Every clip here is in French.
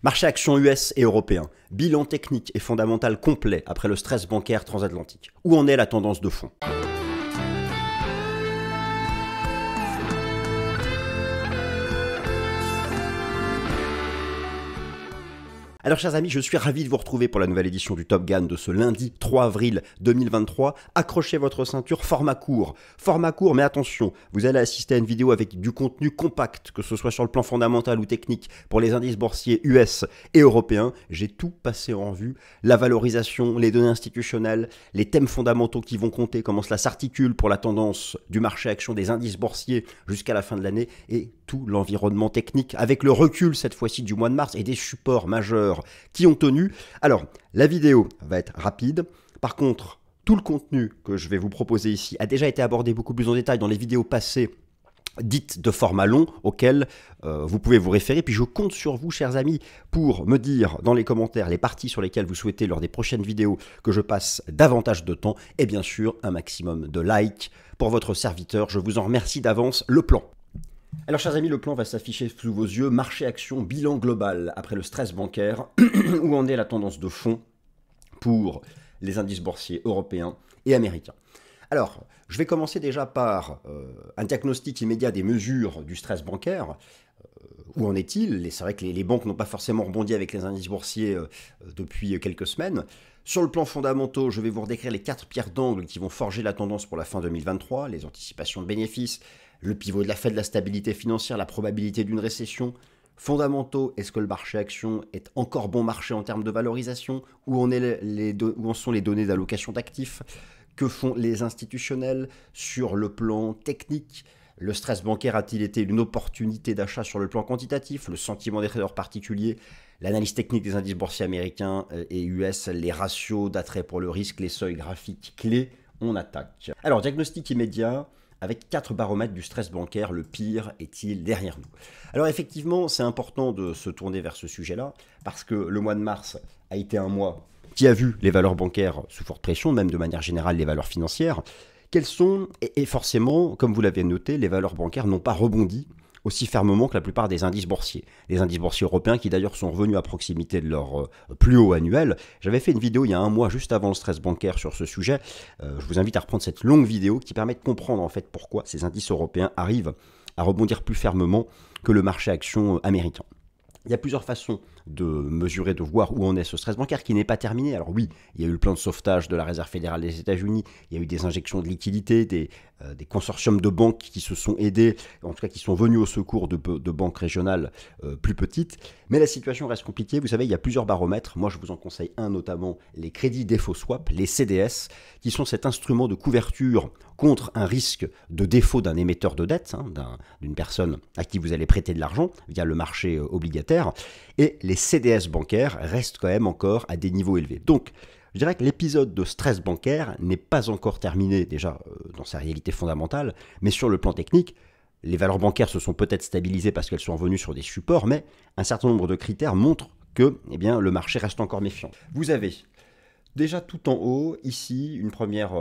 Marché actions US et européen, bilan technique et fondamental complet après le stress bancaire transatlantique. Où en est la tendance de fond ? Alors chers amis, je suis ravi de vous retrouver pour la nouvelle édition du Top Gun de ce lundi 3 avril 2023. Accrochez votre ceinture, format court, mais attention, vous allez assister à une vidéo avec du contenu compact, que ce soit sur le plan fondamental ou technique, pour les indices boursiers US et européens. J'ai tout passé en revue, la valorisation, les données institutionnelles, les thèmes fondamentaux qui vont compter, comment cela s'articule pour la tendance du marché action des indices boursiers jusqu'à la fin de l'année, et tout l'environnement technique, avec le recul cette fois-ci du mois de mars et des supports majeurs qui ont tenu. Alors, la vidéo va être rapide. Par contre, tout le contenu que je vais vous proposer ici a déjà été abordé beaucoup plus en détail dans les vidéos passées dites de format long, auxquelles vous pouvez vous référer. Puis je compte sur vous, chers amis, pour me dire dans les commentaires les parties sur lesquelles vous souhaitez, lors des prochaines vidéos, que je passe davantage de temps. Et bien sûr, un maximum de likes pour votre serviteur. Je vous en remercie d'avance. Le plan. Alors chers amis, le plan va s'afficher sous vos yeux. Marché action, bilan global après le stress bancaire. Où en est la tendance de fond pour les indices boursiers européens et américains. Alors, je vais commencer déjà par un diagnostic immédiat des mesures du stress bancaire. Où en est-il? C'est vrai que les banques n'ont pas forcément rebondi avec les indices boursiers depuis quelques semaines. Sur le plan fondamental, je vais vous redécrire les 4 pierres d'angle qui vont forger la tendance pour la fin 2023, les anticipations de bénéfices, le pivot de la Fed, la stabilité financière, la probabilité d'une récession. Fondamentaux, est-ce que le marché action est encore bon marché en termes de valorisation? Où en sont les données d'allocation d'actifs? Que font les institutionnels sur le plan technique? Le stress bancaire a-t-il été une opportunité d'achat sur le plan quantitatif? Le sentiment des traders particuliers? L'analyse technique des indices boursiers américains et US, les ratios d'attrait pour le risque, les seuils graphiques clés, on attaque. Alors, diagnostic immédiat, avec 4 baromètres du stress bancaire, le pire est-il derrière nous? Alors effectivement, c'est important de se tourner vers ce sujet-là, parce que le mois de mars a été un mois qui a vu les valeurs bancaires sous forte pression, même de manière générale les valeurs financières. Quelles sont, et forcément, comme vous l'avez noté, les valeurs bancaires n'ont pas rebondi aussi fermement que la plupart des indices boursiers. Les indices boursiers européens qui d'ailleurs sont revenus à proximité de leur plus haut annuel. J'avais fait une vidéo il y a un mois juste avant le stress bancaire sur ce sujet. Je vous invite à reprendre cette longue vidéo qui permet de comprendre en fait pourquoi ces indices européens arrivent à rebondir plus fermement que le marché action américain. Il y a plusieurs façons de mesurer, de voir où en est ce stress bancaire qui n'est pas terminé. Alors oui, il y a eu le plan de sauvetage de la Réserve fédérale des États-Unis, il y a eu des injections de liquidités, des consortiums de banques qui se sont aidés, en tout cas qui sont venus au secours de banques régionales plus petites. Mais la situation reste compliquée. Vous savez, il y a plusieurs baromètres. Moi, je vous en conseille un, notamment les crédits défaut swap, les CDS, qui sont cet instrument de couverture contre un risque de défaut d'un émetteur de dette, d'une personne à qui vous allez prêter de l'argent via le marché obligataire. Et les CDS bancaires restent quand même encore à des niveaux élevés. Donc, je dirais que l'épisode de stress bancaire n'est pas encore terminé, déjà dans sa réalité fondamentale, mais sur le plan technique, les valeurs bancaires se sont peut-être stabilisées parce qu'elles sont revenues sur des supports, mais un certain nombre de critères montrent que le marché reste encore méfiant. Vous avez déjà tout en haut, ici, une première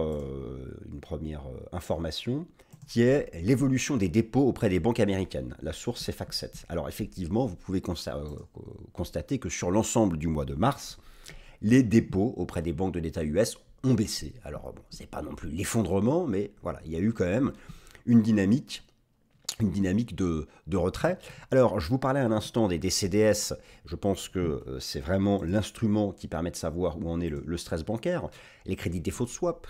information, qui est l'évolution des dépôts auprès des banques américaines. La source, c'est FactSet. Alors effectivement, vous pouvez constater que sur l'ensemble du mois de mars, les dépôts auprès des banques de l'État US ont baissé. Alors bon, c'est pas non plus l'effondrement, mais voilà, il y a eu quand même une dynamique de retrait. Alors, je vous parlais un instant des CDS. Je pense que c'est vraiment l'instrument qui permet de savoir où en est le stress bancaire. Les crédits défaut de swap,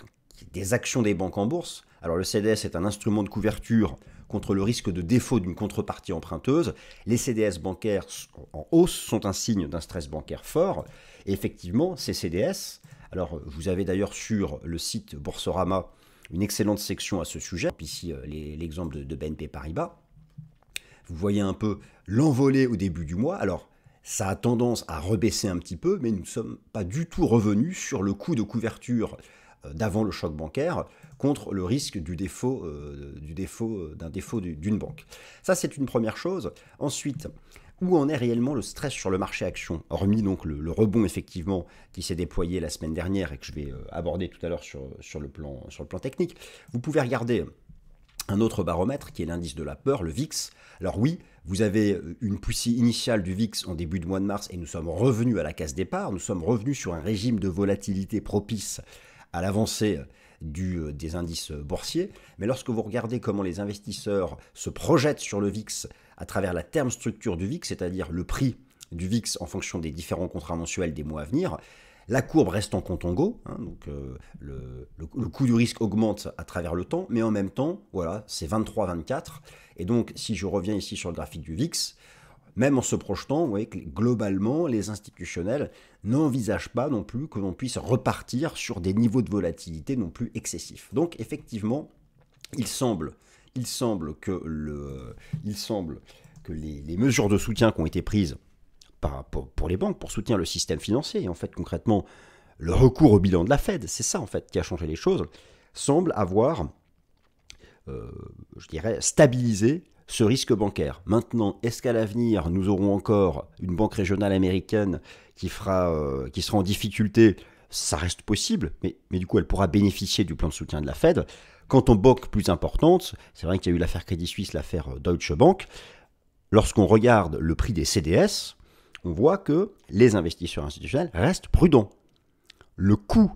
des actions des banques en bourse. Alors, le CDS est un instrument de couverture contre le risque de défaut d'une contrepartie emprunteuse. Les CDS bancaires en hausse sont un signe d'un stress bancaire fort. Et effectivement, ces CDS, alors vous avez d'ailleurs sur le site Boursorama une excellente section à ce sujet. Ici, l'exemple de BNP Paribas. Vous voyez un peu l'envolée au début du mois. Alors, ça a tendance à rebaisser un petit peu, mais nous ne sommes pas du tout revenus sur le coût de couverture d'avant le choc bancaire contre le risque d'un défaut d'une banque. Ça, c'est une première chose. Ensuite, où en est réellement le stress sur le marché action, hormis donc le rebond effectivement qui s'est déployé la semaine dernière et que je vais aborder tout à l'heure sur le plan technique. Vous pouvez regarder un autre baromètre qui est l'indice de la peur, le VIX. Alors oui, vous avez une poussée initiale du VIX en début de mois de mars et nous sommes revenus à la case départ, nous sommes revenus sur un régime de volatilité propice à l'avancée des indices boursiers. Mais lorsque vous regardez comment les investisseurs se projettent sur le VIX à travers la terme structure du VIX, c'est-à-dire le prix du VIX en fonction des différents contrats mensuels des mois à venir, la courbe reste en contango, hein, donc le coût du risque augmente à travers le temps, mais en même temps, voilà, c'est 23-24. Et donc, si je reviens ici sur le graphique du VIX, même en se projetant, vous voyez que globalement, les institutionnels n'envisagent pas non plus que l'on puisse repartir sur des niveaux de volatilité non plus excessifs. Donc, effectivement, il semble que les mesures de soutien qui ont été prises pour les banques, pour soutenir le système financier, et en fait concrètement le recours au bilan de la Fed, c'est ça en fait qui a changé les choses, semble avoir, je dirais, stabilisé ce risque bancaire. Maintenant, est-ce qu'à l'avenir nous aurons encore une banque régionale américaine qui sera en difficulté? Ça reste possible, mais du coup elle pourra bénéficier du plan de soutien de la Fed. Quant aux banques plus importantes, c'est vrai qu'il y a eu l'affaire Crédit Suisse, l'affaire Deutsche Bank, lorsqu'on regarde le prix des CDS, on voit que les investisseurs institutionnels restent prudents. Le coût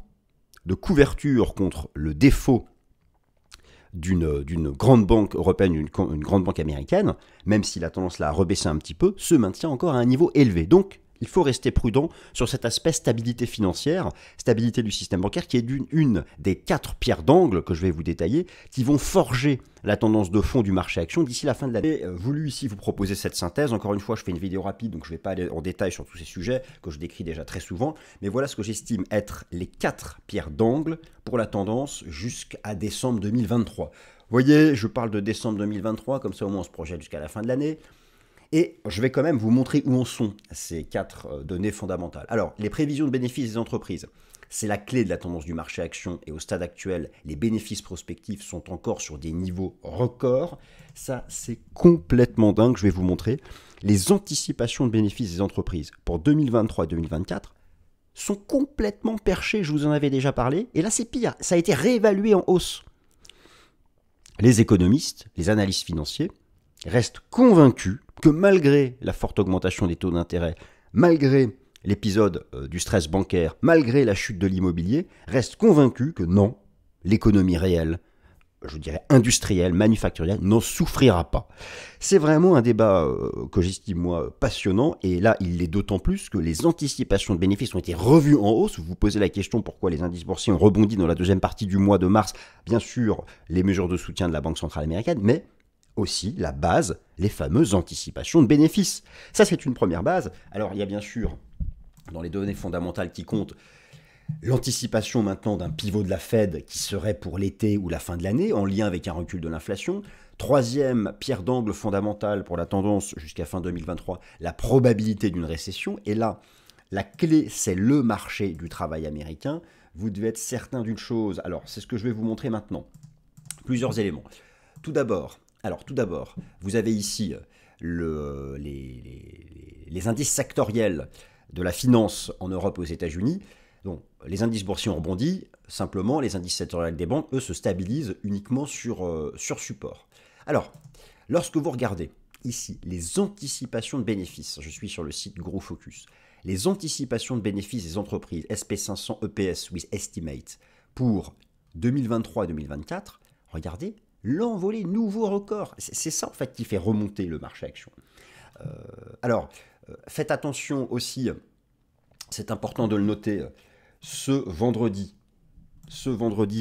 de couverture contre le défaut d'une grande banque européenne, une grande banque américaine, même s'il a tendance là à rebaisser un petit peu, se maintient encore à un niveau élevé. Donc, il faut rester prudent sur cet aspect stabilité financière, stabilité du système bancaire, qui est une des 4 pierres d'angle que je vais vous détailler, qui vont forger la tendance de fond du marché action d'ici la fin de l'année. J'ai voulu ici vous proposer cette synthèse. Encore une fois, je fais une vidéo rapide, donc je ne vais pas aller en détail sur tous ces sujets que je décris déjà très souvent. Mais voilà ce que j'estime être les 4 pierres d'angle pour la tendance jusqu'à décembre 2023. Vous voyez, je parle de décembre 2023, comme ça au moins on se projette jusqu'à la fin de l'année. Et je vais quand même vous montrer où en sont ces 4 données fondamentales. Alors, les prévisions de bénéfices des entreprises, c'est la clé de la tendance du marché action et au stade actuel, les bénéfices prospectifs sont encore sur des niveaux records. Ça, c'est complètement dingue, je vais vous montrer. Les anticipations de bénéfices des entreprises pour 2023 et 2024 sont complètement perchées, je vous en avais déjà parlé. Et là, c'est pire, ça a été réévalué en hausse. Les économistes, les analystes financiers, restent convaincus que malgré la forte augmentation des taux d'intérêt, malgré l'épisode du stress bancaire, malgré la chute de l'immobilier, restent convaincus que non, l'économie réelle, je dirais industrielle, manufacturière, n'en souffrira pas. C'est vraiment un débat que j'estime moi passionnant, et là il l'est d'autant plus que les anticipations de bénéfices ont été revues en hausse. Vous vous posez la question pourquoi les indices boursiers ont rebondi dans la deuxième partie du mois de mars, bien sûr les mesures de soutien de la Banque centrale américaine, mais aussi la base, les fameuses anticipations de bénéfices. Ça, c'est une première base. Alors, il y a bien sûr, dans les données fondamentales qui comptent, l'anticipation maintenant d'un pivot de la Fed qui serait pour l'été ou la fin de l'année, en lien avec un recul de l'inflation. Troisième pierre d'angle fondamentale pour la tendance jusqu'à fin 2023, la probabilité d'une récession. Et là, la clé, c'est le marché du travail américain. Vous devez être certain d'une chose. Alors, c'est ce que je vais vous montrer maintenant. Plusieurs éléments. Tout d'abord, vous avez ici les indices sectoriels de la finance en Europe et aux États-Unis. Donc, les indices boursiers ont rebondi, simplement les indices sectoriels des banques, eux, se stabilisent uniquement sur support. Alors, lorsque vous regardez ici les anticipations de bénéfices, je suis sur le site Gros Focus, les anticipations de bénéfices des entreprises SP500 EPS with Estimate pour 2023 et 2024, regardez, l'envolée, nouveau record. C'est ça en fait qui fait remonter le marché action. Faites attention aussi, c'est important de le noter, ce vendredi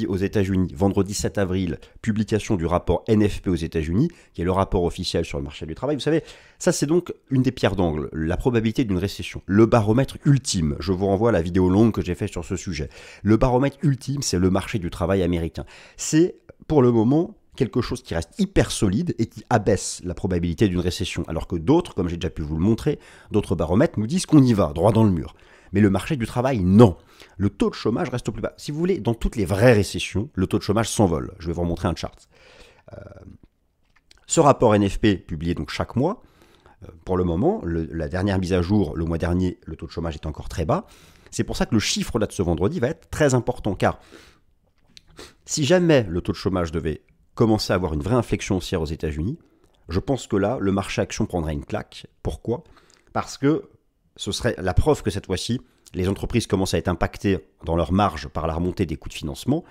aux États-Unis, vendredi 7 avril, publication du rapport NFP aux États-Unis, qui est le rapport officiel sur le marché du travail. Vous savez, ça c'est donc une des pierres d'angle, la probabilité d'une récession, le baromètre ultime. Je vous renvoie à la vidéo longue que j'ai faite sur ce sujet. Le baromètre ultime, c'est le marché du travail américain. C'est pour le moment quelque chose qui reste hyper solide et qui abaisse la probabilité d'une récession, alors que d'autres, comme j'ai déjà pu vous le montrer, d'autres baromètres nous disent qu'on y va, droit dans le mur. Mais le marché du travail, non. Le taux de chômage reste au plus bas. Si vous voulez, dans toutes les vraies récessions, le taux de chômage s'envole. Je vais vous remontrer un chart. Ce rapport NFP, publié donc chaque mois, pour le moment, la dernière mise à jour, le mois dernier, le taux de chômage est encore très bas. C'est pour ça que le chiffre là de ce vendredi va être très important, car si jamais le taux de chômage devait commencer à avoir une vraie inflexion haussière aux États-Unis, je pense que là, le marché action prendrait une claque. Pourquoi? Parce que ce serait la preuve que cette fois-ci, les entreprises commencent à être impactées dans leur marge par la remontée des coûts de financement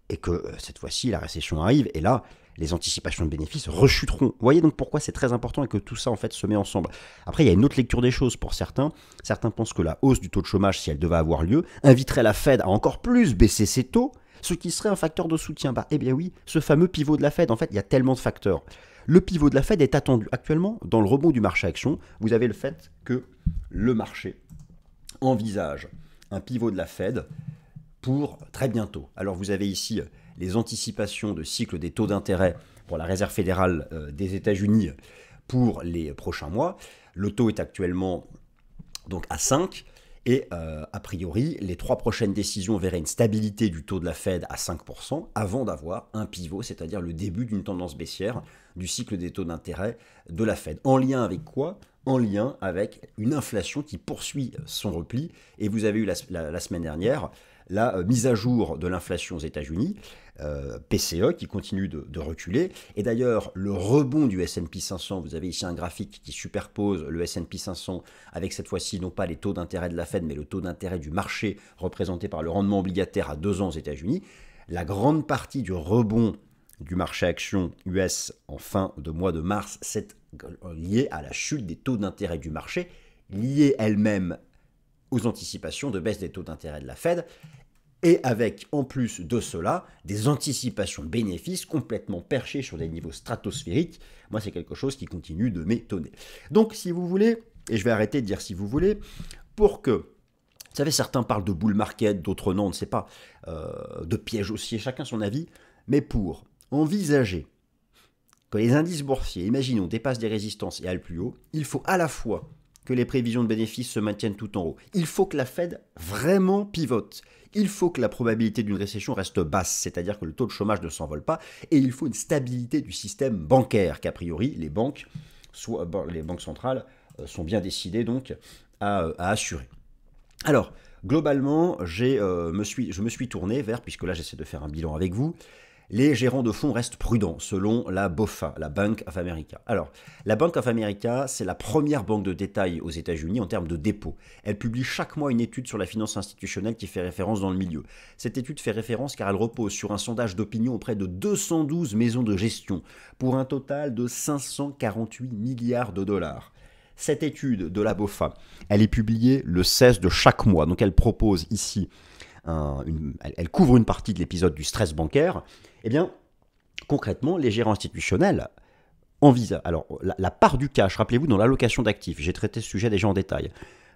et que cette fois-ci, la récession arrive et là, les anticipations de bénéfices rechuteront. Vous voyez donc pourquoi c'est très important et que tout ça en fait se met ensemble. Après, il y a une autre lecture des choses pour certains. Certains pensent que la hausse du taux de chômage, si elle devait avoir lieu, inviterait la Fed à encore plus baisser ses taux, ce qui serait un facteur de soutien. Eh bien oui, ce fameux pivot de la Fed, en fait, il y a tellement de facteurs. Le pivot de la Fed est attendu. Actuellement, dans le rebond du marché action, vous avez le fait que le marché envisage un pivot de la Fed pour très bientôt. Alors vous avez ici les anticipations de cycle des taux d'intérêt pour la Réserve fédérale des États-Unis pour les prochains mois. Le taux est actuellement donc à 5 et a priori, les 3 prochaines décisions verraient une stabilité du taux de la Fed à 5% avant d'avoir un pivot, c'est-à-dire le début d'une tendance baissière du cycle des taux d'intérêt de la Fed. En lien avec quoi? En lien avec une inflation qui poursuit son repli. Et vous avez eu la semaine dernière la mise à jour de l'inflation aux États-Unis, PCE, qui continue de reculer. Et d'ailleurs, le rebond du S&P 500, vous avez ici un graphique qui superpose le S&P 500 avec cette fois-ci non pas les taux d'intérêt de la Fed, mais le taux d'intérêt du marché représenté par le rendement obligataire à 2 ans aux États-Unis. La grande partie du rebond du marché action US en fin de mois de mars, c'est lié à la chute des taux d'intérêt du marché, liée elle-même aux anticipations de baisse des taux d'intérêt de la Fed, et avec en plus de cela des anticipations de bénéfices complètement perchées sur des niveaux stratosphériques. Moi, c'est quelque chose qui continue de m'étonner. Donc, si vous voulez, et je vais arrêter de dire si vous voulez, pour que, vous savez, certains parlent de bull market, d'autres non, on ne sait pas, de piège haussier, chacun son avis, mais pour envisager que les indices boursiers, imaginons, dépassent des résistances et aillent plus haut, il faut à la fois que les prévisions de bénéfices se maintiennent tout en haut. Il faut que la Fed vraiment pivote. Il faut que la probabilité d'une récession reste basse, c'est-à-dire que le taux de chômage ne s'envole pas, et il faut une stabilité du système bancaire, qu'a priori les banques centrales sont bien décidées donc à assurer. Alors, globalement, je me suis tourné vers, puisque là j'essaie de faire un bilan avec vous, les gérants de fonds restent prudents, selon la BOFA, la Bank of America. Alors, la Bank of America, c'est la première banque de détail aux États-Unis en termes de dépôt. Elle publie chaque mois une étude sur la finance institutionnelle qui fait référence dans le milieu. Cette étude fait référence car elle repose sur un sondage d'opinion auprès de 212 maisons de gestion, pour un total de 548 milliards de dollars. Cette étude de la BOFA, elle est publiée le 16 de chaque mois, donc elle propose ici elle couvre une partie de l'épisode du stress bancaire. Eh bien, concrètement, les gérants institutionnels envisagent. Alors, la part du cash, rappelez-vous, dans l'allocation d'actifs, j'ai traité ce sujet déjà en détail.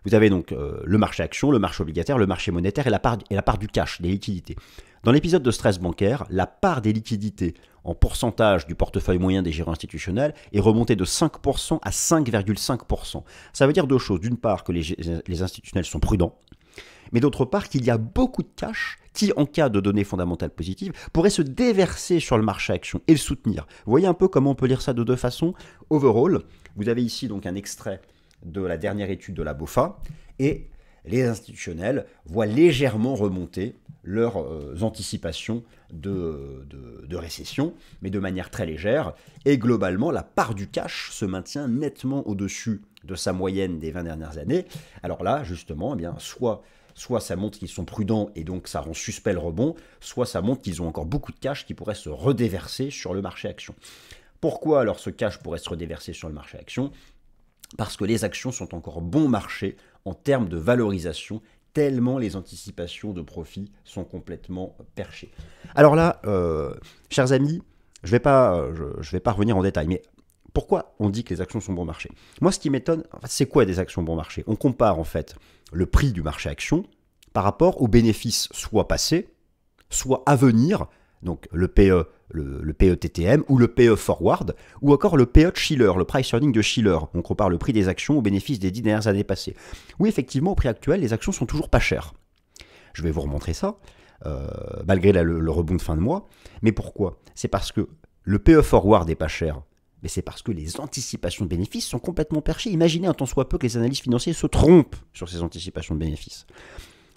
Vous avez donc le marché action, le marché obligataire, le marché monétaire et la part du cash, des liquidités. Dans l'épisode de stress bancaire, la part des liquidités en pourcentage du portefeuille moyen des gérants institutionnels est remontée de 5% à 5,5%. Ça veut dire deux choses. D'une part, que les institutionnels sont prudents, mais d'autre part qu'il y a beaucoup de cash qui, en cas de données fondamentales positives, pourraient se déverser sur le marché action et le soutenir. Vous voyez un peu comment on peut lire ça de deux façons. Overall, vous avez ici donc un extrait de la dernière étude de la BOFA, et les institutionnels voient légèrement remonter leurs anticipations de récession, mais de manière très légère, et globalement, la part du cash se maintient nettement au-dessus de sa moyenne des 20 dernières années. Alors là, justement, eh bien, soit ça montre qu'ils sont prudents et donc ça rend suspect le rebond, soit ça montre qu'ils ont encore beaucoup de cash qui pourrait se redéverser sur le marché action. Pourquoi alors ce cash pourrait se redéverser sur le marché action? Parce que les actions sont encore bon marché en termes de valorisation, tellement les anticipations de profit sont complètement perchées. Alors là, chers amis, je vais pas revenir en détail, mais pourquoi on dit que les actions sont bon marché? Moi, ce qui m'étonne, c'est quoi des actions bon marché? On compare en fait le prix du marché action par rapport aux bénéfices soit passés, soit à venir, donc le PE, le PE-TTM ou le PE Forward, ou encore le PE de Shiller, le price earning de Shiller. On compare le prix des actions aux bénéfices des 10 dernières années passées. Oui, effectivement, au prix actuel, les actions sont toujours pas chères. Je vais vous remontrer ça, malgré le rebond de fin de mois. Mais pourquoi? C'est parce que le PE Forward n'est pas cher. Mais c'est parce que les anticipations de bénéfices sont complètement perchées. Imaginez un tant soit peu que les analystes financiers se trompent sur ces anticipations de bénéfices.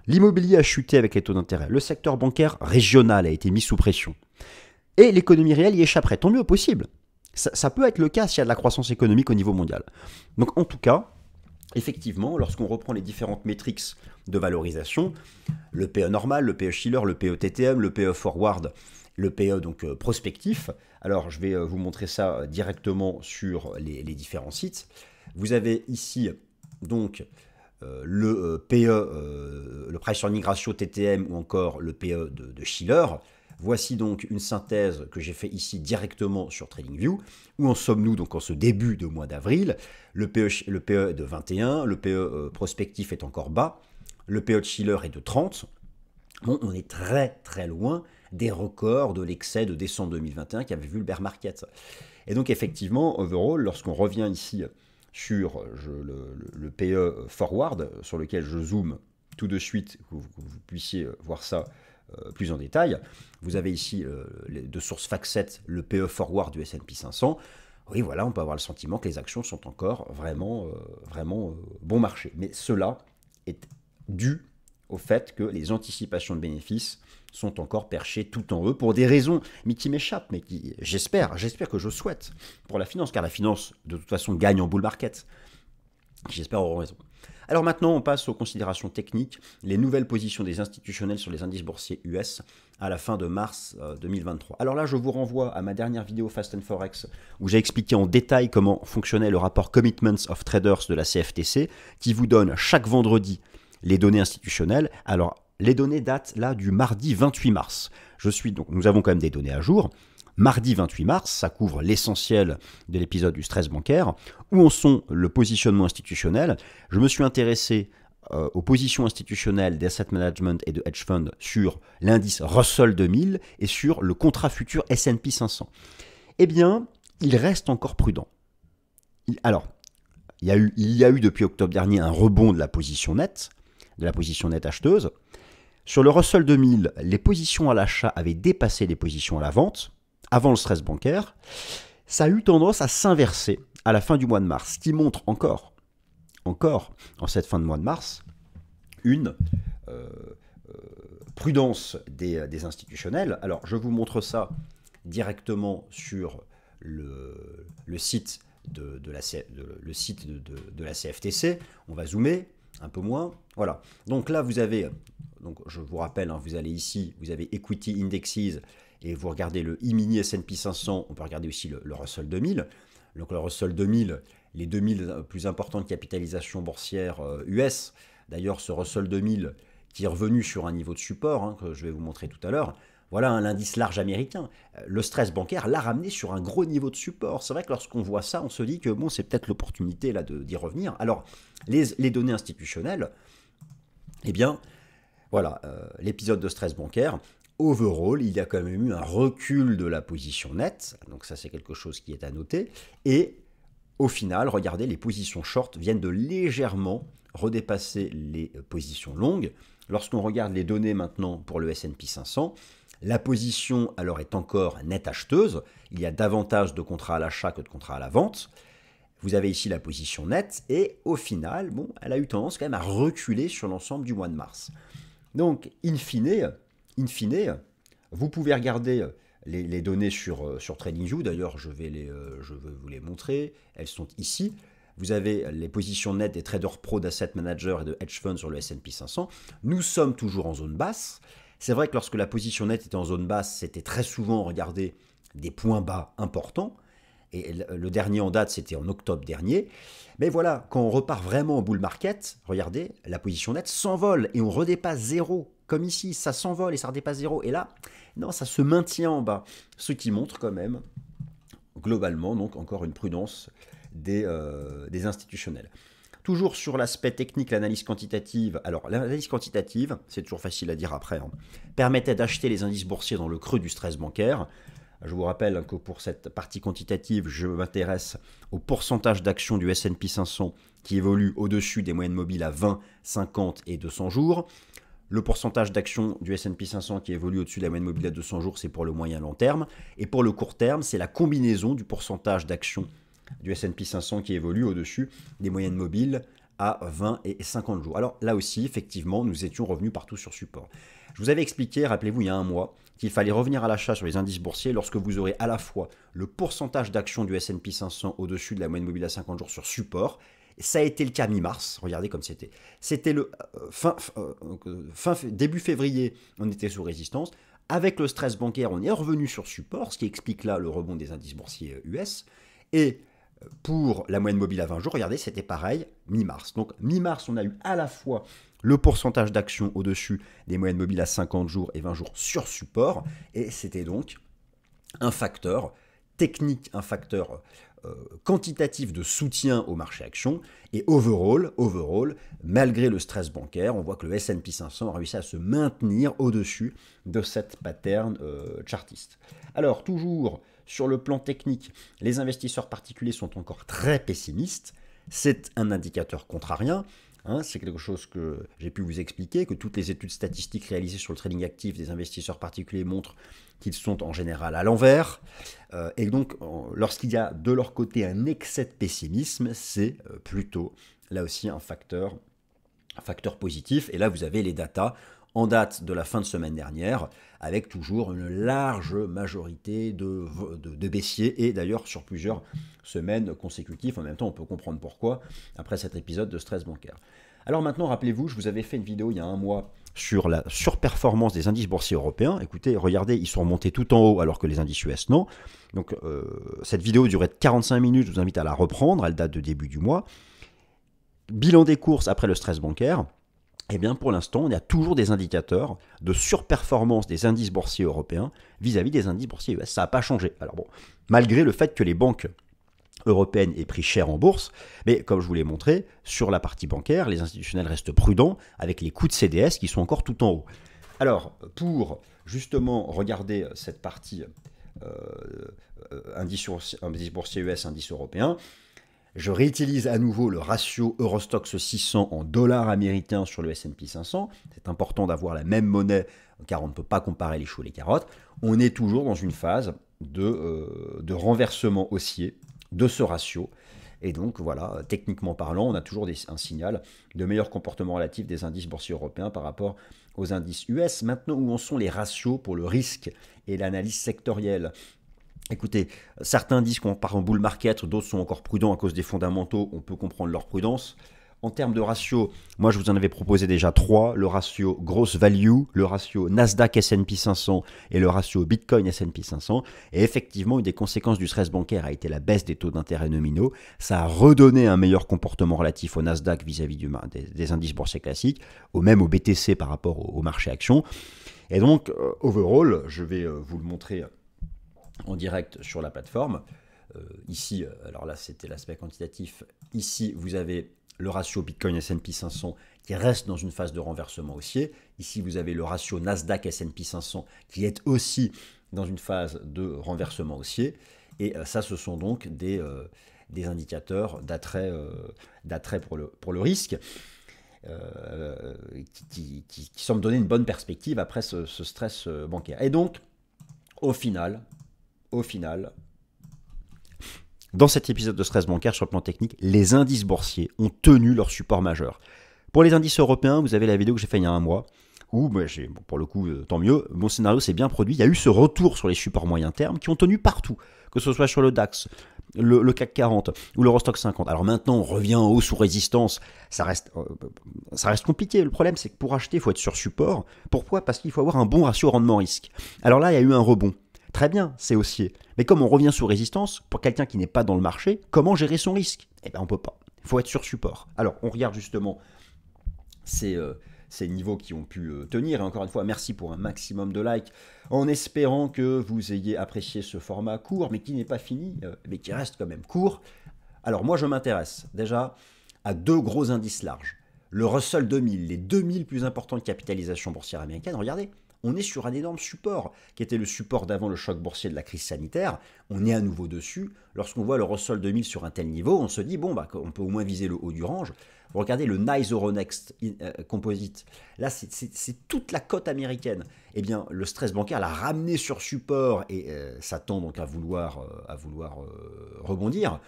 L'immobilier a chuté avec les taux d'intérêt. Le secteur bancaire régional a été mis sous pression. Et l'économie réelle y échapperait. Tant mieux possible. Ça peut être le cas s'il y a de la croissance économique au niveau mondial. Donc en tout cas, effectivement, lorsqu'on reprend les différentes métriques de valorisation, le PE normal, le PE Shiller, le PE TTM, le PE forward, le PE donc prospectif. Alors je vais vous montrer ça directement sur les différents sites. Vous avez ici donc le PE, le Price Earning Ratio TTM ou encore le PE de Shiller. Voici donc une synthèse que j'ai fait ici directement sur TradingView. Où en sommes-nous donc en ce début de mois d'avril? Le PE est de 21, le PE prospectif est encore bas, le PE de Shiller est de 30. Bon, on est très très loin des records de l'excès de décembre 2021 qui avait vu le bear market. Et donc effectivement, overall, lorsqu'on revient ici sur le PE forward, sur lequel je zoome tout de suite, que vous puissiez voir ça plus en détail, vous avez ici de source FactSet le PE forward du S&P 500. Oui, voilà, on peut avoir le sentiment que les actions sont encore vraiment bon marché. Mais cela est dû au fait que les anticipations de bénéfices sont encore perchées tout en eux pour des raisons mais qui m'échappent, mais qui j'espère que je souhaite pour la finance, car la finance de toute façon gagne en bull market. J'espère avoir raison. Alors maintenant, on passe aux considérations techniques, les nouvelles positions des institutionnels sur les indices boursiers US à la fin de mars 2023. Alors là, je vous renvoie à ma dernière vidéo Fast and Forex où j'ai expliqué en détail comment fonctionnait le rapport Commitments of Traders de la CFTC qui vous donne chaque vendredi les données institutionnelles. Alors, les données datent là du mardi 28 mars. Nous avons quand même des données à jour. Mardi 28 mars, ça couvre l'essentiel de l'épisode du stress bancaire. Où en sont le positionnement institutionnel? Je me suis intéressé aux positions institutionnelles d'asset management et de hedge fund sur l'indice Russell 2000 et sur le contrat futur S&P 500. Eh bien, il reste encore prudent. Alors, il y a eu depuis octobre dernier un rebond de la position nette acheteuse. Sur le Russell 2000, les positions à l'achat avaient dépassé les positions à la vente avant le stress bancaire. Ça a eu tendance à s'inverser à la fin du mois de mars, ce qui montre encore en cette fin de mois de mars, une prudence des institutionnels. Alors, je vous montre ça directement sur le site de la CFTC. On va zoomer un peu moins. Voilà. Donc là, vous avez, donc je vous rappelle, vous allez ici, vous avez Equity Indexes et vous regardez le E-mini S&P 500. On peut regarder aussi le Russell 2000. Donc le Russell 2000, les 2000 plus importantes capitalisations boursières US. D'ailleurs, ce Russell 2000 qui est revenu sur un niveau de support que je vais vous montrer tout à l'heure. Voilà l'indice large américain. Le stress bancaire l'a ramené sur un gros niveau de support. C'est vrai que lorsqu'on voit ça, on se dit que bon, c'est peut-être l'opportunité là d'y revenir. Alors, les données institutionnelles, eh bien, voilà, l'épisode de stress bancaire, overall, il y a quand même eu un recul de la position nette. Donc ça, c'est quelque chose qui est à noter. Et au final, regardez, les positions short viennent de légèrement redépasser les positions longues. Lorsqu'on regarde les données maintenant pour le S&P 500, la position alors est encore nette acheteuse. Il y a davantage de contrats à l'achat que de contrats à la vente. Vous avez ici la position nette et au final, bon, elle a eu tendance quand même à reculer sur l'ensemble du mois de mars. Donc, in fine, vous pouvez regarder les données sur TradingView. D'ailleurs, je vais vous les montrer. Elles sont ici. Vous avez les positions nettes des traders pro, d'asset managers et de hedge funds sur le S&P 500. Nous sommes toujours en zone basse. C'est vrai que lorsque la position nette était en zone basse, c'était très souvent, regardez, des points bas importants. Et le dernier en date, c'était en octobre dernier. Mais voilà, quand on repart vraiment au bull market, regardez, la position nette s'envole et on redépasse zéro. Comme ici, ça s'envole et ça redépasse zéro. Et là, non, ça se maintient en bas. Ce qui montre quand même, globalement, donc encore une prudence des institutionnels. Toujours sur l'aspect technique, l'analyse quantitative. Alors, l'analyse quantitative, c'est toujours facile à dire après, permettait d'acheter les indices boursiers dans le creux du stress bancaire. Je vous rappelle que pour cette partie quantitative, je m'intéresse au pourcentage d'actions du S&P 500 qui évolue au-dessus des moyennes mobiles à 20, 50 et 200 jours. Le pourcentage d'actions du S&P 500 qui évolue au-dessus de la moyenne mobile à 200 jours, c'est pour le moyen long terme. Et pour le court terme, c'est la combinaison du pourcentage d'actions du S&P 500 qui évolue au-dessus des moyennes mobiles à 20 et 50 jours. Alors là aussi, effectivement, nous étions revenus partout sur support. Je vous avais expliqué, rappelez-vous, il y a un mois, qu'il fallait revenir à l'achat sur les indices boursiers lorsque vous aurez à la fois le pourcentage d'actions du S&P 500 au-dessus de la moyenne mobile à 50 jours sur support. Ça a été le cas mi-mars, regardez comme c'était. C'était le début février, on était sous résistance. Avec le stress bancaire, on est revenu sur support, ce qui explique là le rebond des indices boursiers US. Et pour la moyenne mobile à 20 jours, regardez, c'était pareil, mi-mars. Donc mi-mars, on a eu à la fois le pourcentage d'actions au-dessus des moyennes mobiles à 50 jours et 20 jours sur support. Et c'était donc un facteur technique, un facteur quantitatif de soutien au marché actions. Et overall, malgré le stress bancaire, on voit que le S&P 500 a réussi à se maintenir au-dessus de cette pattern chartiste. Alors, toujours sur le plan technique, les investisseurs particuliers sont encore très pessimistes. C'est un indicateur contrarien. C'est quelque chose que j'ai pu vous expliquer, que toutes les études statistiques réalisées sur le trading actif des investisseurs particuliers montrent qu'ils sont en général à l'envers. Et donc, lorsqu'il y a de leur côté un excès de pessimisme, c'est plutôt, là aussi, un facteur positif. Et là, vous avez les datas en date de la fin de semaine dernière, avec toujours une large majorité de baissiers, et d'ailleurs sur plusieurs semaines consécutives. En même temps, on peut comprendre pourquoi, après cet épisode de stress bancaire. Alors maintenant, rappelez-vous, je vous avais fait une vidéo il y a un mois sur la surperformance des indices boursiers européens. Écoutez, regardez, ils sont remontés tout en haut, alors que les indices US, non. Donc, cette vidéo durait 45 minutes, je vous invite à la reprendre, elle date de début du mois. Bilan des courses après le stress bancaire. Eh bien, pour l'instant, on a toujours des indicateurs de surperformance des indices boursiers européens vis-à-vis des indices boursiers US. Ça n'a pas changé. Alors bon, malgré le fait que les banques européennes aient pris cher en bourse, mais comme je vous l'ai montré, sur la partie bancaire, les institutionnels restent prudents avec les coûts de CDS qui sont encore tout en haut. Alors, pour justement regarder cette partie indice boursier US, indice européen, je réutilise à nouveau le ratio Eurostoxx 600 en dollars américains sur le S&P 500. C'est important d'avoir la même monnaie car on ne peut pas comparer les choux et les carottes. On est toujours dans une phase de renversement haussier de ce ratio. Et donc voilà, techniquement parlant, on a toujours un signal de meilleur comportement relatif des indices boursiers européens par rapport aux indices US. Maintenant, où en sont les ratios pour le risque et l'analyse sectorielle ? Écoutez, certains disent qu'on part en bull market, d'autres sont encore prudents à cause des fondamentaux, on peut comprendre leur prudence. En termes de ratio, moi je vous en avais proposé déjà 3, le ratio gross value, le ratio Nasdaq S&P 500 et le ratio Bitcoin S&P 500. Et effectivement, une des conséquences du stress bancaire a été la baisse des taux d'intérêt nominaux. Ça a redonné un meilleur comportement relatif au Nasdaq vis-à-vis des indices boursiers classiques, ou même au BTC par rapport au marché actions. Et donc, overall, je vais vous le montrer en direct sur la plateforme. Ici, alors là c'était l'aspect quantitatif, ici vous avez le ratio Bitcoin S&P 500 qui reste dans une phase de renversement haussier. Ici vous avez le ratio Nasdaq S&P 500 qui est aussi dans une phase de renversement haussier. Et ça, ce sont donc des indicateurs d'attrait pour le risque. Qui semble donner une bonne perspective après ce stress bancaire. Et donc, au final, dans cet épisode de stress bancaire sur le plan technique, les indices boursiers ont tenu leur support majeur. Pour les indices européens, vous avez la vidéo que j'ai faite il y a un mois, où, pour le coup, tant mieux, mon scénario s'est bien produit. Il y a eu ce retour sur les supports moyen terme qui ont tenu partout, que ce soit sur le DAX, le CAC 40 ou l'Eurostoxx 50. Alors maintenant, on revient en haut sous résistance. Ça reste compliqué. Le problème, c'est que pour acheter, il faut être sur support. Pourquoi ? Parce qu'il faut avoir un bon ratio rendement-risque. Alors là, il y a eu un rebond. Très bien, c'est haussier. Mais comme on revient sous résistance, pour quelqu'un qui n'est pas dans le marché, comment gérer son risque ? Eh bien, on ne peut pas. Il faut être sur support. Alors, on regarde justement ces niveaux qui ont pu tenir. Et encore une fois, merci pour un maximum de likes, en espérant que vous ayez apprécié ce format court, mais qui n'est pas fini, mais qui reste quand même court. Alors, moi, je m'intéresse déjà à 2 gros indices larges. Le Russell 2000, les 2000 plus importantes capitalisations boursières américaines. Regardez, on est sur un énorme support, qui était le support d'avant le choc boursier de la crise sanitaire. On est à nouveau dessus. Lorsqu'on voit le Russell 2000 sur un tel niveau, on se dit, bon, on peut au moins viser le haut du range. Vous regardez le NYSE Euronext Composite. Là, c'est toute la cote américaine. Eh bien, le stress bancaire l'a ramené sur support et ça tend donc à vouloir rebondir.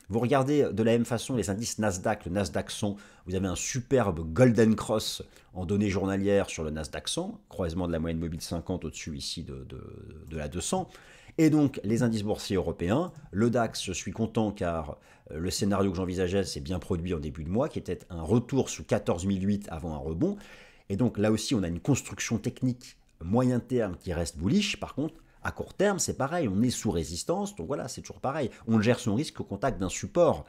Vous regardez de la même façon les indices Nasdaq, le Nasdaq 100, vous avez un superbe Golden Cross en données journalières sur le Nasdaq 100, croisement de la moyenne mobile 50 au-dessus ici de la 200. Et donc les indices boursiers européens, le DAX, je suis content car le scénario que j'envisageais s'est bien produit en début de mois, qui était un retour sous 14 008 avant un rebond. Et donc là aussi, on a une construction technique moyen terme qui reste bullish. Par contre, à court terme, c'est pareil, on est sous résistance, donc voilà, c'est toujours pareil. On gère son risque au contact d'un support.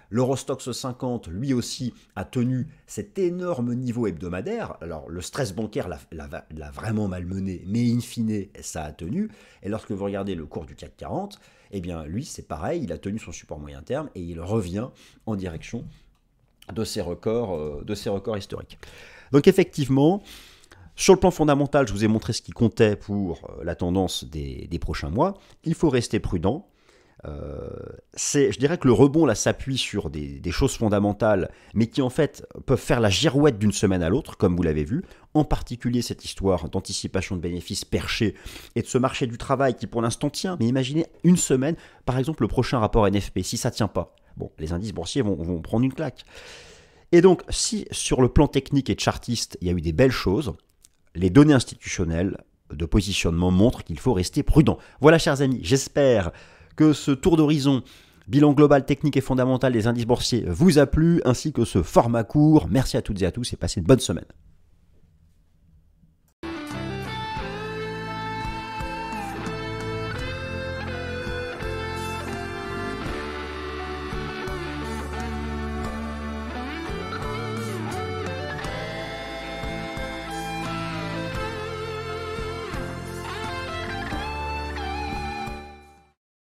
L'Eurostoxx 50, lui aussi, a tenu cet énorme niveau hebdomadaire. Alors, le stress bancaire l'a vraiment malmené, mais in fine, ça a tenu. Et lorsque vous regardez le cours du CAC 40, eh bien, lui, c'est pareil, il a tenu son support moyen terme et il revient en direction de ses records historiques. Donc, effectivement, sur le plan fondamental, je vous ai montré ce qui comptait pour la tendance des prochains mois. Il faut rester prudent. Je dirais que le rebond là s'appuie sur des choses fondamentales, mais qui en fait peuvent faire la girouette d'une semaine à l'autre, comme vous l'avez vu. En particulier cette histoire d'anticipation de bénéfices perchés et de ce marché du travail qui pour l'instant tient. Mais imaginez une semaine, par exemple le prochain rapport NFP, si ça ne tient pas, bon, les indices boursiers vont prendre une claque. Et donc, si sur le plan technique et chartiste, il y a eu des belles choses, les données institutionnelles de positionnement montrent qu'il faut rester prudent. Voilà, chers amis, j'espère que ce tour d'horizon, bilan global, technique et fondamental des indices boursiers vous a plu, ainsi que ce format court. Merci à toutes et à tous et passez une bonne semaine.